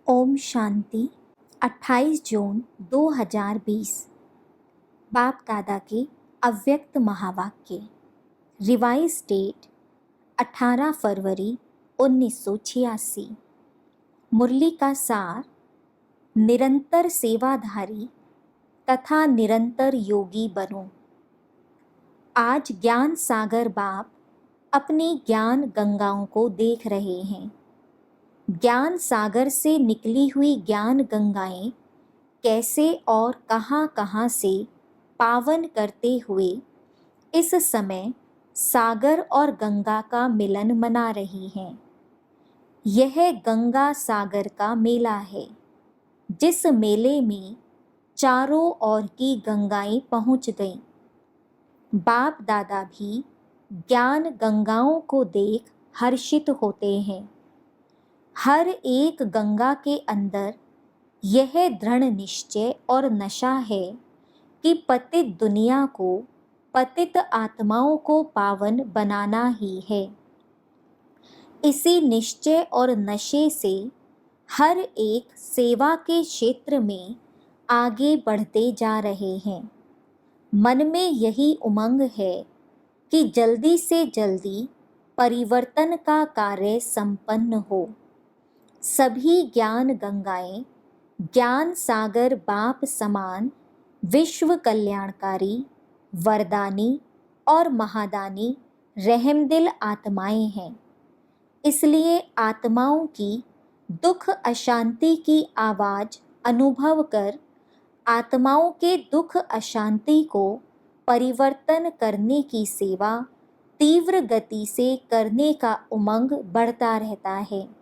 ओम शांति। 28 जून 2020। बाप दादा के अव्यक्त महावाक्य। रिवाइज डेट 18 फरवरी 1986। मुरली का सार। निरंतर सेवाधारी तथा निरंतर योगी बनो। आज ज्ञान सागर बाप अपनी ज्ञान गंगाओं को देख रहे हैं। ज्ञान सागर से निकली हुई ज्ञान गंगाएं कैसे और कहां से पावन करते हुए इस समय सागर और गंगा का मिलन मना रही हैं। यह गंगा सागर का मेला है, जिस मेले में चारों ओर की गंगाएं पहुंच गईं। बाप दादा भी ज्ञान गंगाओं को देख हर्षित होते हैं। हर एक गंगा के अंदर यह दृढ़ निश्चय और नशा है कि पतित दुनिया को, पतित आत्माओं को पावन बनाना ही है। इसी निश्चय और नशे से हर एक सेवा के क्षेत्र में आगे बढ़ते जा रहे हैं। मन में यही उमंग है कि जल्दी से जल्दी परिवर्तन का कार्य संपन्न हो। सभी ज्ञान गंगाएं ज्ञान सागर बाप समान विश्व कल्याणकारी, वरदानी और महादानी रहमदिल आत्माएं हैं। इसलिए आत्माओं की दुख अशांति की आवाज़ अनुभव कर आत्माओं के दुख अशांति को परिवर्तन करने की सेवा तीव्र गति से करने का उमंग बढ़ता रहता है।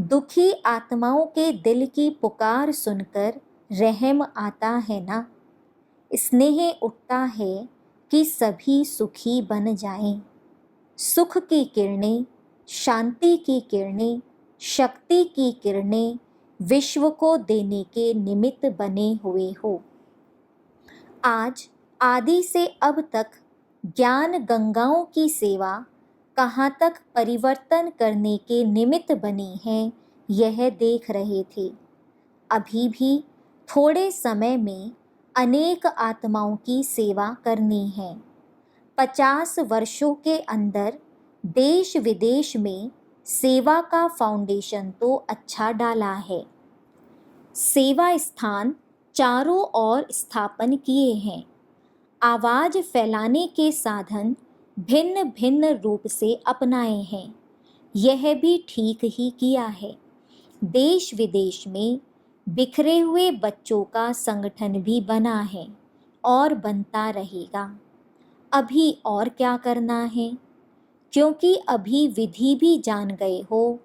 दुखी आत्माओं के दिल की पुकार सुनकर रहम आता है ना। स्नेह उठता है कि सभी सुखी बन जाएं। सुख की किरणें, शांति की किरणें, शक्ति की किरणें विश्व को देने के निमित्त बने हुए हो। आज आदि से अब तक ज्ञान गंगाओं की सेवा कहाँ तक परिवर्तन करने के निमित्त बनी है, यह देख रहे थे। अभी भी थोड़े समय में अनेक आत्माओं की सेवा करनी है। 50 वर्षों के अंदर देश विदेश में सेवा का फाउंडेशन तो अच्छा डाला है। सेवा स्थान चारों ओर स्थापन किए हैं। आवाज़ फैलाने के साधन भिन्न भिन्न रूप से अपनाए हैं। यह भी ठीक ही किया है। देश विदेश में बिखरे हुए बच्चों का संगठन भी बना है और बनता रहेगा। अभी और क्या करना है, क्योंकि अभी विधि भी जान गए हो,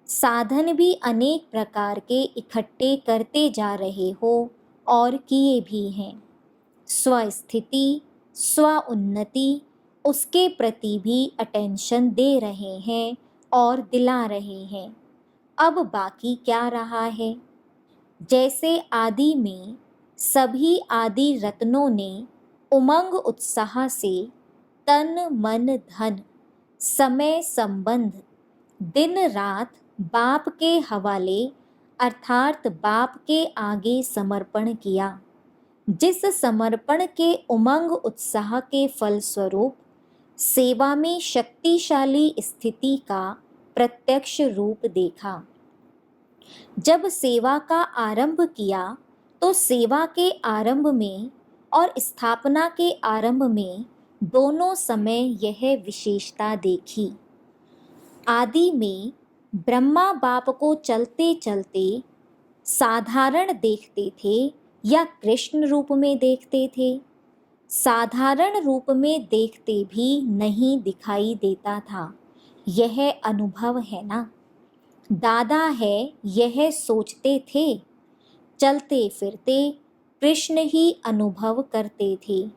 साधन भी अनेक प्रकार के इकट्ठे करते जा रहे हो और किए भी हैं। स्वस्थिति, स्व उन्नति, उसके प्रति भी अटेंशन दे रहे हैं और दिला रहे हैं। अब बाकी क्या रहा है? जैसे आदि में सभी आदि रत्नों ने उमंग उत्साह से तन मन धन समय संबंध दिन रात बाप के हवाले अर्थात बाप के आगे समर्पण किया। जिस समर्पण के उमंग उत्साह के फलस्वरूप सेवा में शक्तिशाली स्थिति का प्रत्यक्ष रूप देखा। जब सेवा का आरंभ किया तो सेवा के आरंभ में और स्थापना के आरंभ में दोनों समय यह विशेषता देखी। आदि में ब्रह्मा बाप को चलते चलते साधारण देखते थे या कृष्ण रूप में देखते थे। साधारण रूप में देखते भी नहीं दिखाई देता था। यह अनुभव है ना। दादा है यह सोचते थे। चलते फिरते कृष्ण ही अनुभव करते थे।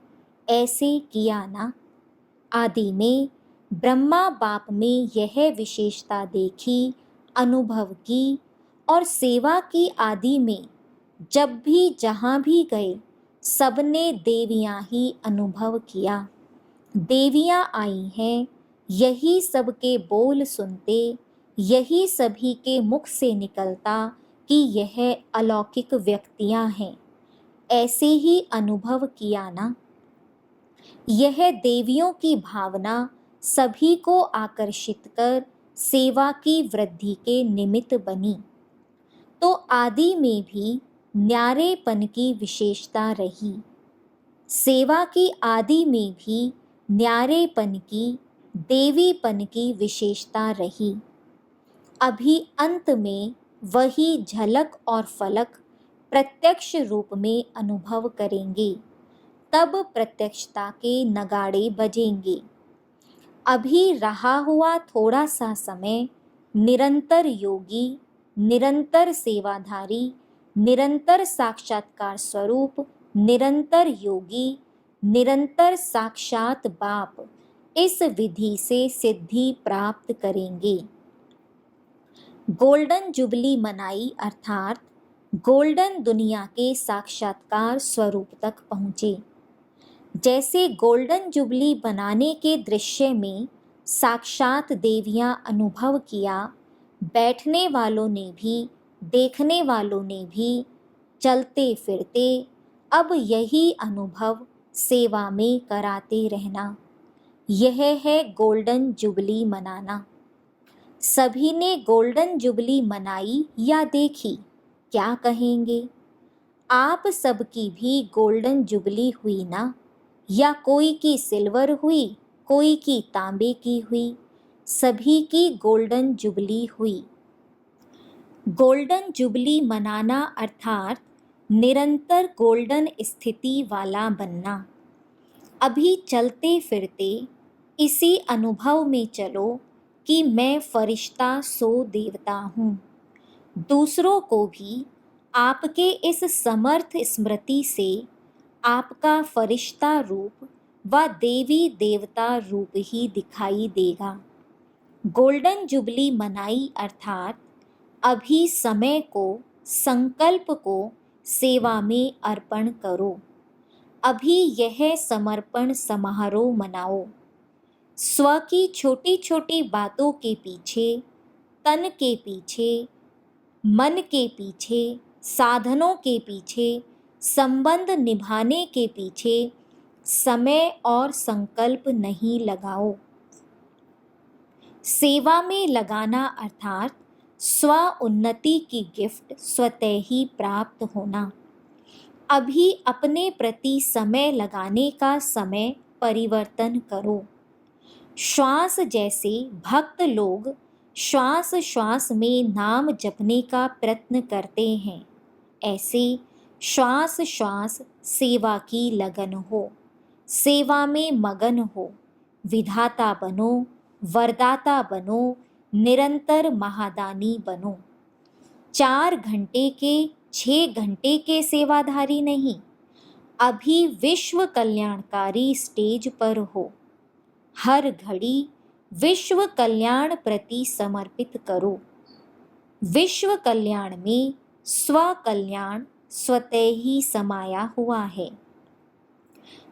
ऐसे किया ना। आदि में ब्रह्मा बाप में यह विशेषता देखी, अनुभव की और सेवा की। आदि में जब भी जहाँ भी गए सबने देवियाँ ही अनुभव किया। देवियाँ आई हैं, यही सबके बोल सुनते, यही सभी के मुख से निकलता, कि यह अलौकिक व्यक्तियां हैं, ऐसे ही अनुभव किया ना। यह देवियों की भावना सभी को आकर्षित कर सेवा की वृद्धि के निमित्त बनी। तो आदि में भी न्यारेपन की विशेषता रही, सेवा की आदि में भी न्यारेपन की, देवीपन की विशेषता रही। अभी अंत में वही झलक और फलक प्रत्यक्ष रूप में अनुभव करेंगे, तब प्रत्यक्षता के नगाड़े बजेंगे। अभी रहा हुआ थोड़ा सा समय निरंतर योगी, निरंतर सेवाधारी, निरंतर साक्षात्कार स्वरूप, निरंतर योगी, निरंतर साक्षात बाप इस विधि से सिद्धि प्राप्त करेंगे। गोल्डन जुबली मनाई अर्थात गोल्डन दुनिया के साक्षात्कार स्वरूप तक पहुँचे। जैसे गोल्डन जुबली बनाने के दृश्य में साक्षात देवियां अनुभव किया, बैठने वालों ने भी, देखने वालों ने भी, चलते फिरते अब यही अनुभव सेवा में कराते रहना, यह है गोल्डन जुबली मनाना। सभी ने गोल्डन जुबली मनाई या देखी, क्या कहेंगे? आप सबकी भी गोल्डन जुबली हुई ना, या कोई की सिल्वर हुई, कोई की तांबे की हुई, सभी की गोल्डन जुबली हुई। गोल्डन जुबली मनाना अर्थात निरंतर गोल्डन स्थिति वाला बनना। अभी चलते फिरते इसी अनुभव में चलो कि मैं फरिश्ता सो देवता हूँ। दूसरों को भी आपके इस समर्थ स्मृति से आपका फरिश्ता रूप व देवी देवता रूप ही दिखाई देगा। गोल्डन जुबली मनाई अर्थात अभी समय को, संकल्प को सेवा में अर्पण करो। अभी यह समर्पण समारोह मनाओ। स्व की छोटी छोटी बातों के पीछे, तन के पीछे, मन के पीछे, साधनों के पीछे, संबंध निभाने के पीछे समय और संकल्प नहीं लगाओ। सेवा में लगाना अर्थात स्व उन्नति की गिफ्ट स्वतः ही प्राप्त होना। अभी अपने प्रति समय लगाने का समय परिवर्तन करो। श्वास जैसे भक्त लोग श्वास श्वास में नाम जपने का प्रयत्न करते हैं, ऐसे श्वास श्वास सेवा की लगन हो, सेवा में मगन हो, विधाता बनो, वरदाता बनो, निरंतर महादानी बनो। 4 घंटे के, 6 घंटे के सेवाधारी नहीं, अभी विश्व कल्याणकारी स्टेज पर हो। हर घड़ी विश्व कल्याण प्रति समर्पित करो। विश्व कल्याण में स्व कल्याण स्वतः ही समाया हुआ है।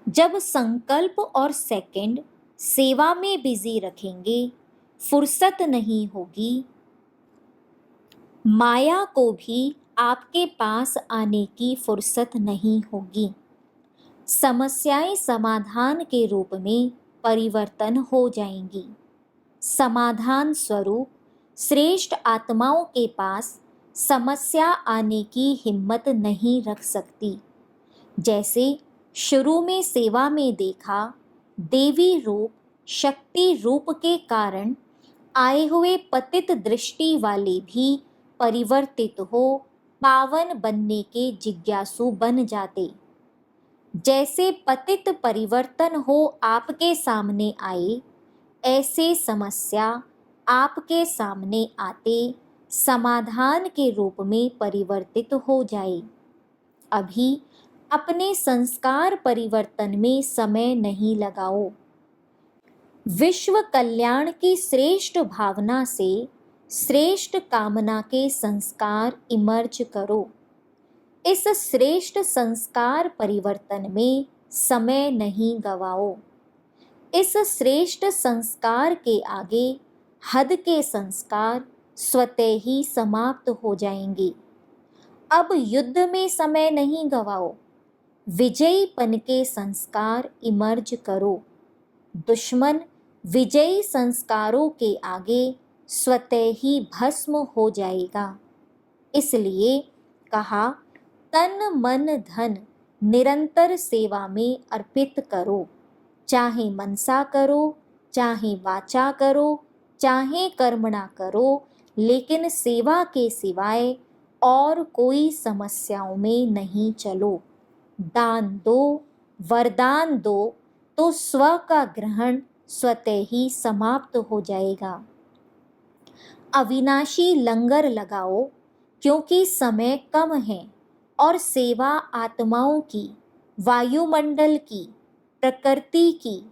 जब संकल्प और सेकंड सेवा में बिजी रखेंगे, फुर्सत नहीं होगी, माया को भी आपके पास आने की फुर्सत नहीं होगी। समस्याएं समाधान के रूप में परिवर्तन हो जाएंगी। समाधान स्वरूप श्रेष्ठ आत्माओं के पास समस्या आने की हिम्मत नहीं रख सकती। जैसे शुरू में सेवा में देखा, देवी रूप, शक्ति रूप के कारण आए हुए पतित दृष्टि वाले भी परिवर्तित हो पावन बनने के जिज्ञासु बन जाते। जैसे पतित परिवर्तन हो आपके सामने आए, ऐसे समस्या आपके सामने आते समाधान के रूप में परिवर्तित हो जाए। अभी अपने संस्कार परिवर्तन में समय नहीं लगाओ। विश्व कल्याण की श्रेष्ठ भावना से श्रेष्ठ कामना के संस्कार इमर्ज करो। इस श्रेष्ठ संस्कार परिवर्तन में समय नहीं गवाओ। इस श्रेष्ठ संस्कार के आगे हद के संस्कार स्वतः ही समाप्त हो जाएंगे। अब युद्ध में समय नहीं गवाओ, विजयीपन के संस्कार इमर्ज करो। दुश्मन विजयी संस्कारों के आगे स्वतः ही भस्म हो जाएगा। इसलिए कहा, तन मन धन निरंतर सेवा में अर्पित करो। चाहे मनसा करो, चाहे वाचा करो, चाहे कर्मणा करो, लेकिन सेवा के सिवाय और कोई समस्याओं में नहीं चलो। दान दो, वरदान दो, तो स्व का ग्रहण स्वतः ही समाप्त हो जाएगा। अविनाशी लंगर लगाओ, क्योंकि समय कम है और सेवा आत्माओं की, वायुमंडल की, प्रकृति की,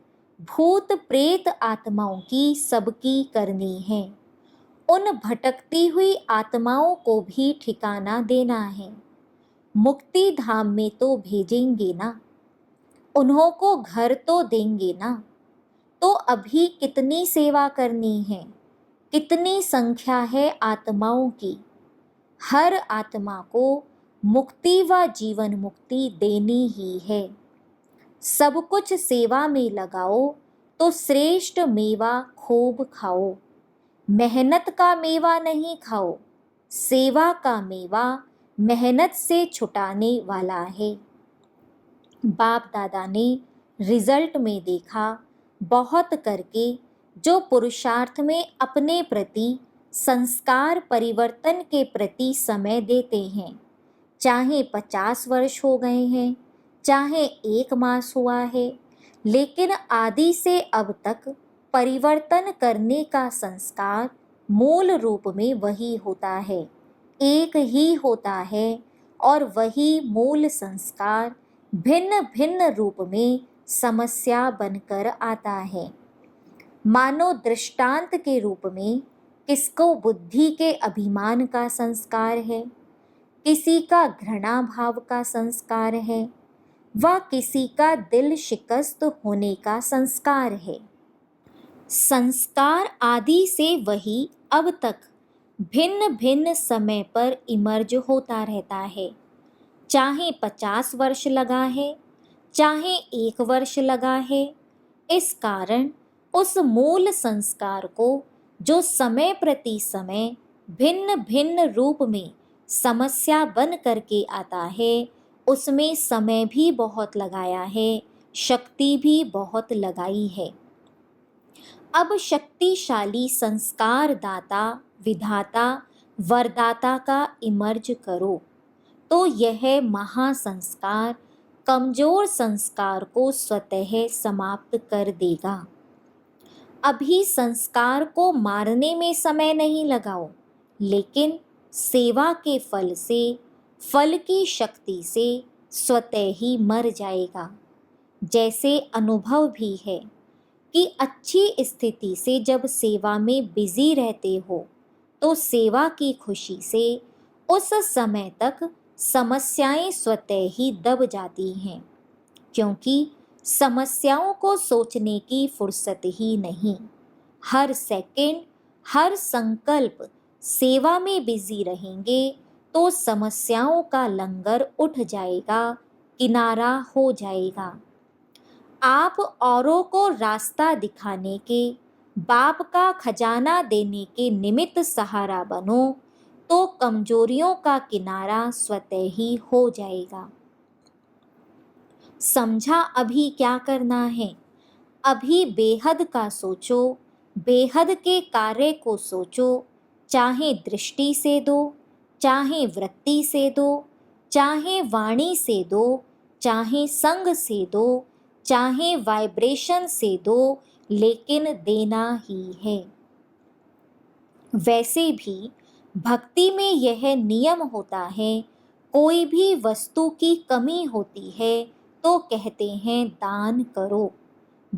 भूत प्रेत आत्माओं की सबकी करनी है। उन भटकती हुई आत्माओं को भी ठिकाना देना है। मुक्ति धाम में तो भेजेंगे ना, उन्हों को घर तो देंगे ना। तो अभी कितनी सेवा करनी है, कितनी संख्या है आत्माओं की। हर आत्मा को मुक्ति व जीवन मुक्ति देनी ही है। सब कुछ सेवा में लगाओ तो श्रेष्ठ मेवा खूब खाओ। मेहनत का मेवा नहीं खाओ, सेवा का मेवा मेहनत से छुटाने वाला है। बाप दादा ने रिजल्ट में देखा, बहुत करके जो पुरुषार्थ में अपने प्रति संस्कार परिवर्तन के प्रति समय देते हैं, चाहे 50 वर्ष हो गए हैं, चाहे 1 मास हुआ है, लेकिन आदि से अब तक परिवर्तन करने का संस्कार मूल रूप में वही होता है, एक ही होता है। और वही मूल संस्कार भिन्न भिन्न रूप में समस्या बनकर आता है। मानो दृष्टांत के रूप में किसको बुद्धि के अभिमान का संस्कार है, किसी का घृणा भाव का संस्कार है, व किसी का दिल शिकस्त होने का संस्कार है। संस्कार आदि से वही अब तक भिन्न भिन्न समय पर इमर्ज होता रहता है। चाहे 50 वर्ष लगा है, चाहे 1 वर्ष लगा है। इस कारण उस मूल संस्कार को जो समय प्रति समय भिन्न भिन्न रूप में समस्या बन करके आता है, उसमें समय भी बहुत लगाया है, शक्ति भी बहुत लगाई है। अब शक्तिशाली संस्कार दाता, विधाता, वरदाता का इमर्ज करो, तो यह महासंस्कार कमजोर संस्कार को स्वतः समाप्त कर देगा। अभी संस्कार को मारने में समय नहीं लगाओ, लेकिन सेवा के फल से, फल की शक्ति से स्वतः ही मर जाएगा। जैसे अनुभव भी है कि अच्छी स्थिति से जब सेवा में बिजी रहते हो, तो सेवा की खुशी से उस समय तक समस्याएं स्वतः ही दब जाती हैं, क्योंकि समस्याओं को सोचने की फुर्सत ही नहीं। हर सेकंड, हर संकल्प सेवा में बिजी रहेंगे तो समस्याओं का लंगर उठ जाएगा, किनारा हो जाएगा। आप औरों को रास्ता दिखाने के, बाप का खजाना देने के निमित्त सहारा बनो, तो कमजोरियों का किनारा स्वतः ही हो जाएगा। समझा अभी क्या करना है? अभी बेहद का सोचो, बेहद के कार्य को सोचो। चाहे दृष्टि से दो, चाहे वृत्ति से दो, चाहे वाणी से दो, चाहे संग से दो, चाहे वाइब्रेशन से दो, लेकिन देना ही है। वैसे भी भक्ति में यह नियम होता है, कोई भी वस्तु की कमी होती है तो कहते हैं दान करो।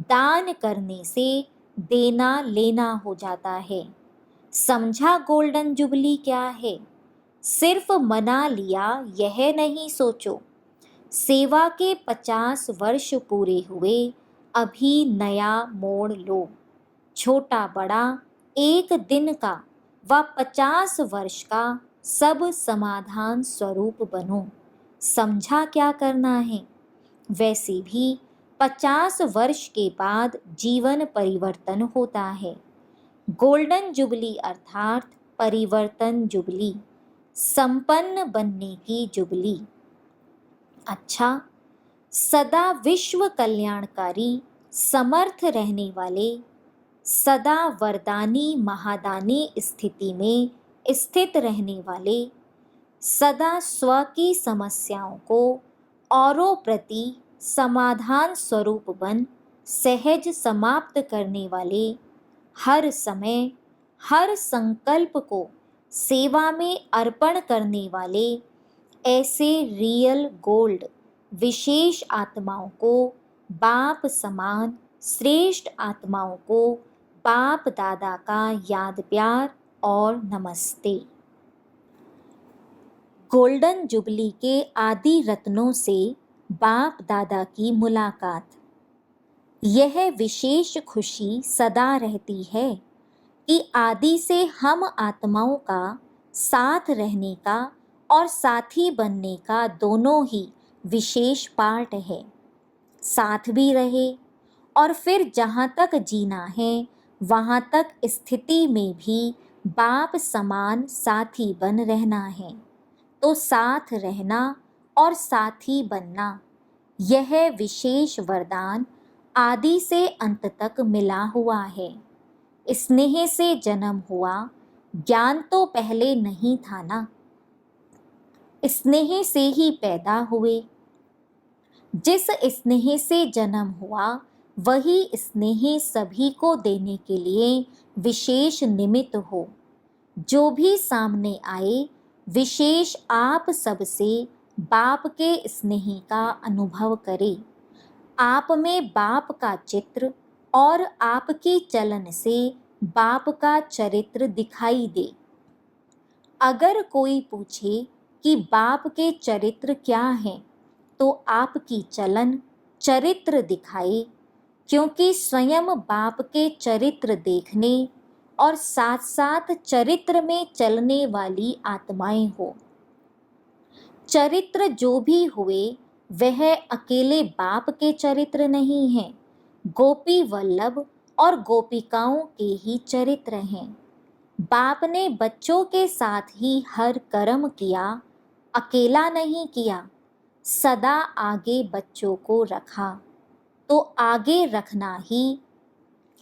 दान करने से देना लेना हो जाता है। समझा गोल्डन जुबली क्या है? सिर्फ मना लिया यह नहीं सोचो। सेवा के 50 वर्ष पूरे हुए, अभी नया मोड़ लो। छोटा बड़ा 1 दिन का व 50 वर्ष का सब समाधान स्वरूप बनो। समझा क्या करना है? वैसे भी 50 वर्ष के बाद जीवन परिवर्तन होता है। गोल्डन जुबली अर्थात परिवर्तन जुबली, संपन्न बनने की जुबली। अच्छा, सदा विश्व कल्याणकारी, समर्थ रहने वाले, सदा वरदानी महादानी स्थिति में स्थित रहने वाले, सदा स्व की समस्याओं को औरों प्रति समाधान स्वरूप बन सहज समाप्त करने वाले, हर समय हर संकल्प को सेवा में अर्पण करने वाले, ऐसे रियल गोल्ड विशेष आत्माओं को बाप समान श्रेष्ठ आत्माओं को बाप दादा का याद प्यार और नमस्ते। गोल्डन जुबली के आदि रत्नों से बाप दादा की मुलाकात। यह विशेष खुशी सदा रहती है कि आदि से हम आत्माओं का साथ रहने का और साथी बनने का दोनों ही विशेष पार्ट है। साथ भी रहे और फिर जहाँ तक जीना है वहाँ तक स्थिति में भी बाप समान साथी बन रहना है। तो साथ रहना और साथी बनना, यह विशेष वरदान आदि से अंत तक मिला हुआ है। स्नेह से जन्म हुआ, ज्ञान तो पहले नहीं था ना। स्नेह से ही पैदा हुए। जिस स्नेह से जन्म हुआ वही स्नेह सभी को देने के लिए विशेष निमित्त हो। जो भी सामने आए विशेष आप सबसे बाप के स्नेह का अनुभव करे। आप में बाप का चित्र और आपकी चलन से बाप का चरित्र दिखाई दे। अगर कोई पूछे कि बाप के चरित्र क्या हैं, तो आपकी चलन चरित्र दिखाए, क्योंकि स्वयं बाप के चरित्र देखने और साथ साथ चरित्र में चलने वाली आत्माएं हो। चरित्र जो भी हुए वह अकेले बाप के चरित्र नहीं हैं, गोपी वल्लभ और गोपिकाओं के ही चरित्र हैं। बाप ने बच्चों के साथ ही हर कर्म किया, अकेला नहीं किया। सदा आगे बच्चों को रखा, तो आगे रखना ही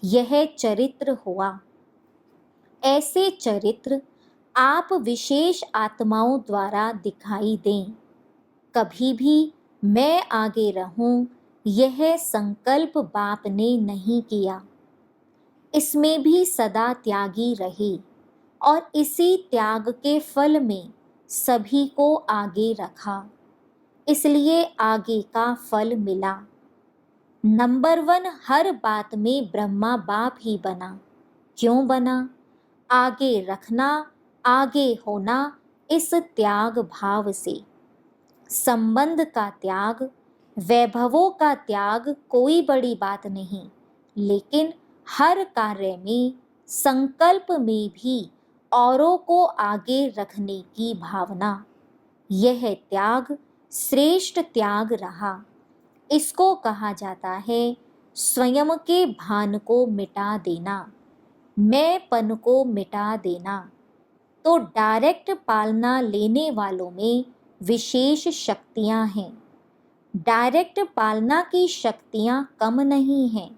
यह चरित्र हुआ। ऐसे चरित्र आप विशेष आत्माओं द्वारा दिखाई दें। कभी भी मैं आगे रहूं, यह संकल्प बाप ने नहीं किया। इसमें भी सदा त्यागी रहे और इसी त्याग के फल में सभी को आगे रखा, इसलिए आगे का फल मिला। नंबर 1 हर बात में ब्रह्मा बाप ही बना। क्यों बना? आगे रखना, आगे होना, इस त्याग भाव से। संबंध का त्याग, वैभवों का त्याग कोई बड़ी बात नहीं, लेकिन हर कार्य में संकल्प में भी औरों को आगे रखने की भावना, यह त्याग श्रेष्ठ त्याग रहा। इसको कहा जाता है स्वयं के भान को मिटा देना, मैंपन को मिटा देना। तो डायरेक्ट पालना लेने वालों में विशेष शक्तियां हैं। डायरेक्ट पालना की शक्तियां कम नहीं हैं।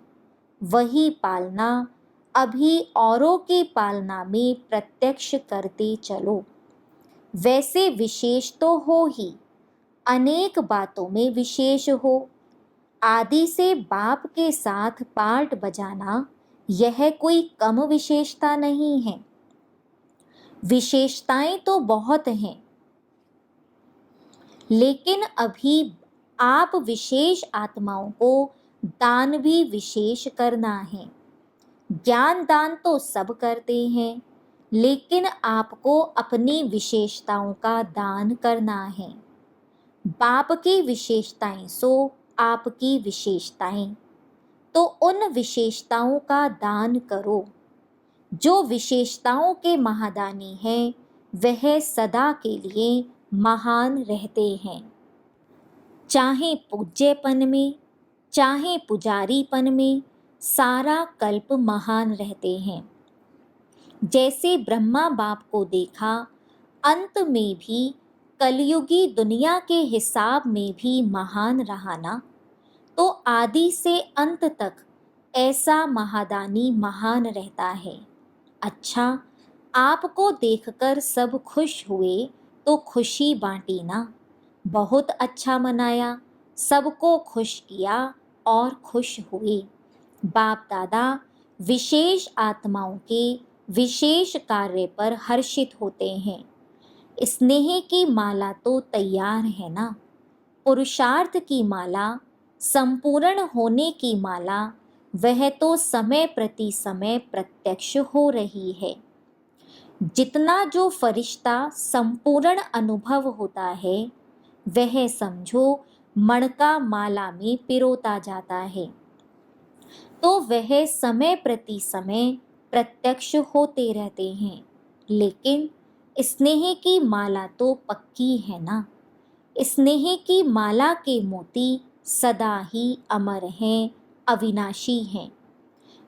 वही पालना अभी औरों की पालना में प्रत्यक्ष करते चलो। वैसे विशेष तो हो ही, अनेक बातों में विशेष हो। आदि से बाप के साथ पार्ट बजाना, यह कोई कम विशेषता नहीं है। विशेषताएं तो बहुत हैं, लेकिन अभी आप विशेष आत्माओं को दान भी विशेष करना है। ज्ञान दान तो सब करते हैं, लेकिन आपको अपनी विशेषताओं का दान करना है। बाप की विशेषताएं सो आपकी विशेषताएं, तो उन विशेषताओं का दान करो। जो विशेषताओं के महादानी हैं वह सदा के लिए महान रहते हैं। चाहे पूज्यपन में, चाहे पुजारीपन में, सारा कल्प महान रहते हैं। जैसे ब्रह्मा बाप को देखा, अंत में भी कलयुगी दुनिया के हिसाब में भी महान रहा ना, तो आदि से अंत तक ऐसा महादानी महान रहता है। अच्छा, आपको देखकर सब खुश हुए तो खुशी बांटी ना, बहुत अच्छा मनाया, सबको खुश किया और खुश हुए। बाप दादा विशेष आत्माओं के विशेष कार्य पर हर्षित होते हैं। स्नेह की माला तो तैयार है ना, पुरुषार्थ की माला, संपूर्ण होने की माला, वह तो समय प्रति समय प्रत्यक्ष हो रही है। जितना जो फरिश्ता संपूर्ण अनुभव होता है, वह समझो मणका माला में पिरोता जाता है, तो वह समय प्रति समय प्रत्यक्ष होते रहते हैं। लेकिन स्नेह की माला तो पक्की है ना, स्नेह की माला के मोती सदा ही अमर हैं, अविनाशी हैं।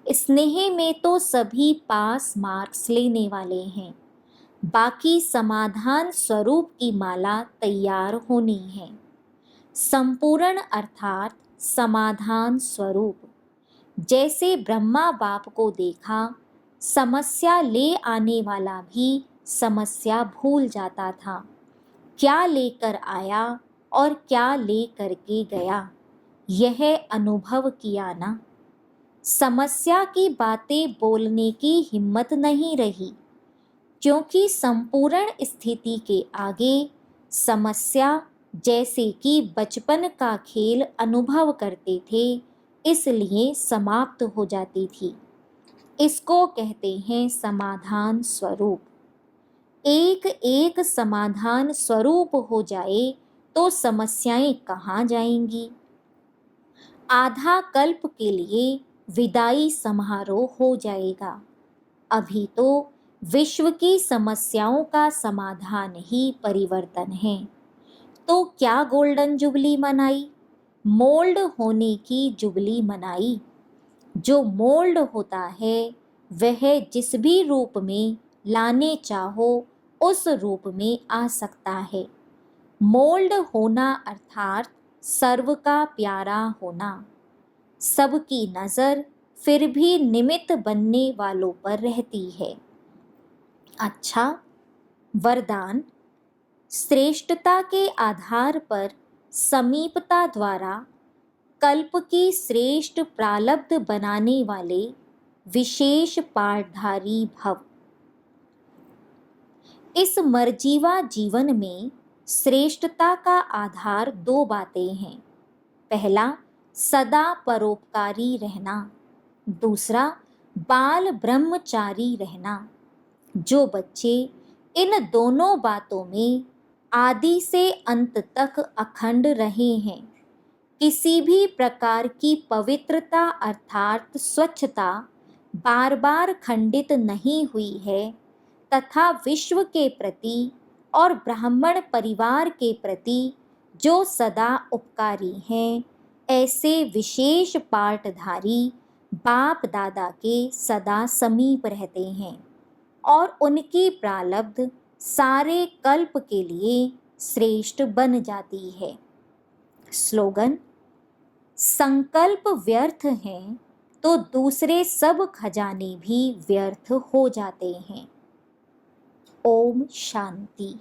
स्नेह में तो सभी पास मार्क्स लेने वाले हैं, बाकी समाधान स्वरूप की माला तैयार होनी है। संपूर्ण अर्थात समाधान स्वरूप। जैसे ब्रह्मा बाप को देखा, समस्या ले आने वाला भी समस्या भूल जाता था, क्या लेकर आया और क्या ले करके गया, यह अनुभव किया ना। समस्या की बातें बोलने की हिम्मत नहीं रही, क्योंकि संपूर्ण स्थिति के आगे समस्या जैसे कि बचपन का खेल अनुभव करते थे, इसलिए समाप्त हो जाती थी। इसको कहते हैं समाधान स्वरूप। एक एक समाधान स्वरूप हो जाए तो समस्याएं कहाँ जाएंगी। आधा कल्प के लिए विदाई समारोह हो जाएगा। अभी तो विश्व की समस्याओं का समाधान ही परिवर्तन है। तो क्या गोल्डन जुबली मनाई, मोल्ड होने की जुबली मनाई। जो मोल्ड होता है वह जिस भी रूप में लाने चाहो उस रूप में आ सकता है। मोल्ड होना अर्थात सर्व का प्यारा होना। सबकी नज़र फिर भी निमित्त बनने वालों पर रहती है। अच्छा, वरदान। श्रेष्ठता के आधार पर समीपता द्वारा कल्प की श्रेष्ठ प्रालब्ध बनाने वाले विशेष पाठधारी भव। इस मरजीवा जीवन में श्रेष्ठता का आधार दो बातें हैं। पहला, सदा परोपकारी रहना। दूसरा, बाल ब्रह्मचारी रहना। जो बच्चे इन दोनों बातों में आदि से अंत तक अखंड रहे हैं, किसी भी प्रकार की पवित्रता अर्थात स्वच्छता बार बार खंडित नहीं हुई है, तथा विश्व के प्रति और ब्राह्मण परिवार के प्रति जो सदा उपकारी हैं, ऐसे विशेष पाठधारी बाप दादा के सदा समीप रहते हैं और उनकी प्रालब्ध सारे कल्प के लिए श्रेष्ठ बन जाती है। स्लोगन। संकल्प व्यर्थ हैं तो दूसरे सब खजाने भी व्यर्थ हो जाते हैं। ओम शांति।